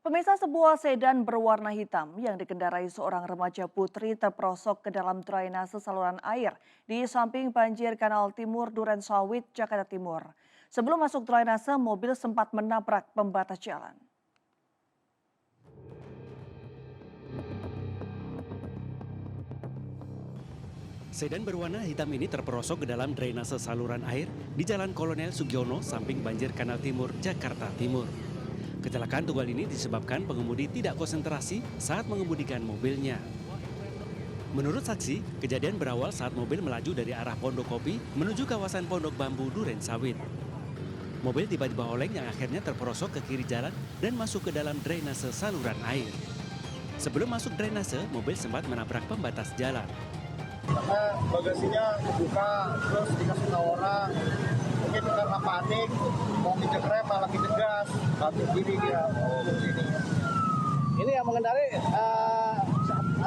Pemirsa, sebuah sedan berwarna hitam yang dikendarai seorang remaja putri terperosok ke dalam drainase saluran air di samping banjir Kanal Timur Durensawit, Jakarta Timur. Sebelum masuk drainase, mobil sempat menabrak pembatas jalan. Sedan berwarna hitam ini terperosok ke dalam drainase saluran air di Jalan Kolonel Sugiono, samping banjir Kanal Timur, Jakarta Timur. Kecelakaan tunggal ini disebabkan pengemudi tidak konsentrasi saat mengemudikan mobilnya. Menurut saksi, kejadian berawal saat mobil melaju dari arah Pondok Kopi menuju kawasan Pondok Bambu Durensawit. Mobil tiba-tiba oleng yang akhirnya terperosok ke kiri jalan dan masuk ke dalam drainase saluran air. Sebelum masuk drainase, mobil sempat menabrak pembatas jalan. Karena bagasinya kebuka, terus dikasih tahu orang, mungkin karena panik, mau nginjek rem malah nginjek gas, banting kiri dia, mau sini. Ini yang mengendarai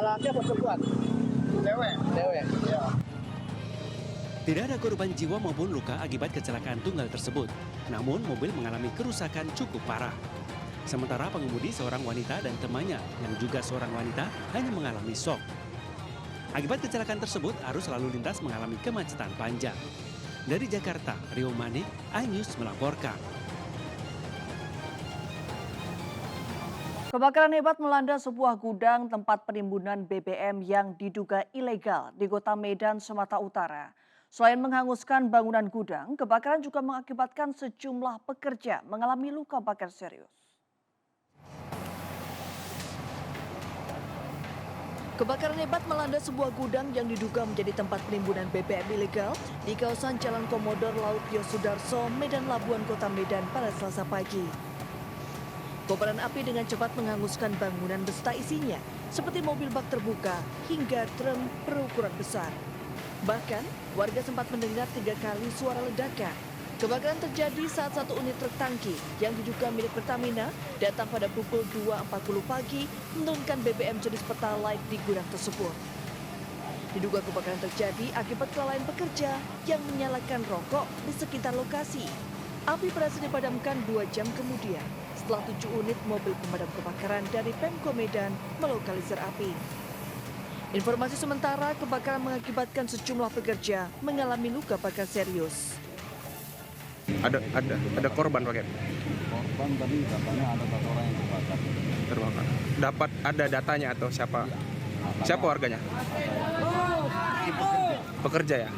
laki atau perempuan? Cewek. Ya. Tidak ada korban jiwa maupun luka akibat kecelakaan tunggal tersebut. Namun mobil mengalami kerusakan cukup parah. Sementara pengemudi seorang wanita dan temannya yang juga seorang wanita hanya mengalami shock. Akibat kecelakaan tersebut, arus lalu lintas mengalami kemacetan panjang. Dari Jakarta, Rio Manik, iNews melaporkan. Kebakaran hebat melanda sebuah gudang tempat penimbunan BBM yang diduga ilegal di Kota Medan, Sumatera Utara. Selain menghanguskan bangunan gudang, kebakaran juga mengakibatkan sejumlah pekerja mengalami luka bakar serius. Kebakaran hebat melanda sebuah gudang yang diduga menjadi tempat penimbunan BBM ilegal di kawasan Jalan Komodor Laut Yosudarso, Medan Labuan, Kota Medan pada Selasa pagi. Kobaran api dengan cepat menghanguskan bangunan beserta isinya, seperti mobil bak terbuka hingga drum berukuran besar. Bahkan, warga sempat mendengar 3 kali suara ledakan. Kebakaran terjadi saat satu unit truk tangki yang diduga milik Pertamina datang pada pukul 2.40 pagi menurunkan BBM jenis Pertalite di gudang tersebut. Diduga kebakaran terjadi akibat kelalaian pekerja yang menyalakan rokok di sekitar lokasi. Api berhasil dipadamkan 2 jam kemudian setelah 7 unit mobil pemadam kebakaran dari Pemko Medan melokalisir api. Informasi sementara, kebakaran mengakibatkan sejumlah pekerja mengalami luka bakar serius. Ada korban pakai Korban tadi katanya ada 4 orang yang terbakar. Dapat ada datanya atau siapa warganya? Pekerja ya.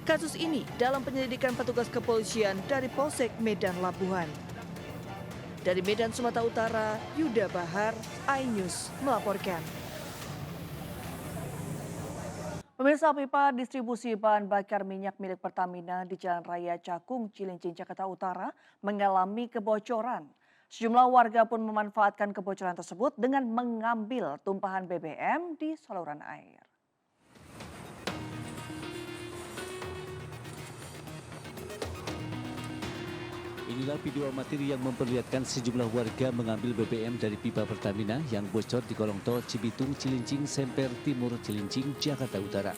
Kasus ini dalam penyelidikan petugas kepolisian dari Polsek Medan Labuhan. Dari Medan, Sumatera Utara, Yuda Bahar, iNews melaporkan. Pemirsa, pipa distribusi bahan bakar minyak milik Pertamina di Jalan Raya Cakung, Cilincing, Jakarta Utara mengalami kebocoran. Sejumlah warga pun memanfaatkan kebocoran tersebut dengan mengambil tumpahan BBM di saluran air. Inilah video amatir yang memperlihatkan sejumlah warga mengambil BBM dari pipa Pertamina yang bocor di kolong tol Cibitung, Cilincing, Semper, Timur, Cilincing, Jakarta Utara.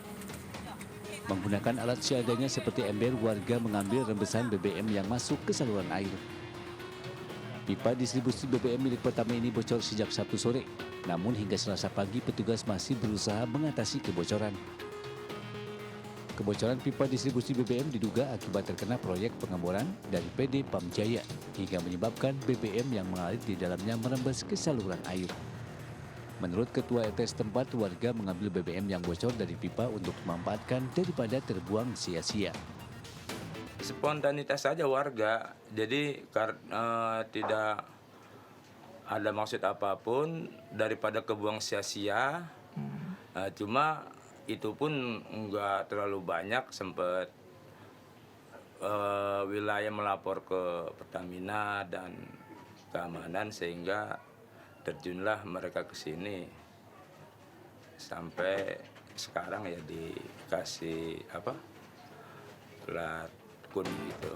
Menggunakan alat seadanya seperti ember, warga mengambil rembesan BBM yang masuk ke saluran air. Pipa distribusi BBM milik Pertamina ini bocor sejak Sabtu sore, namun hingga Selasa pagi petugas masih berusaha mengatasi kebocoran. Kebocoran pipa distribusi BBM diduga akibat terkena proyek pengeboran dari PD Pam Jaya hingga menyebabkan BBM yang mengalir di dalamnya merembes ke saluran air. Menurut Ketua RT setempat, warga mengambil BBM yang bocor dari pipa untuk dimanfaatkan daripada terbuang sia-sia. Spontanitas saja warga, jadi tidak ada maksud apapun daripada kebuang sia-sia. Cuma itu pun nggak terlalu banyak, sempat wilayah melapor ke Pertamina dan keamanan sehingga terjunlah mereka ke sini. Sampai sekarang ya dikasih plat kuning gitu.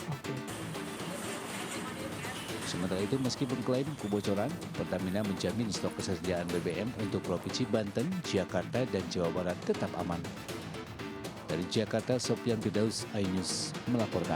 Sementara itu, meskipun klaim kebocoran, Pertamina menjamin stok ketersediaan BBM untuk Provinsi Banten, Jakarta, dan Jawa Barat tetap aman. Dari Jakarta, Sofyan Firdaus, iNews melaporkan.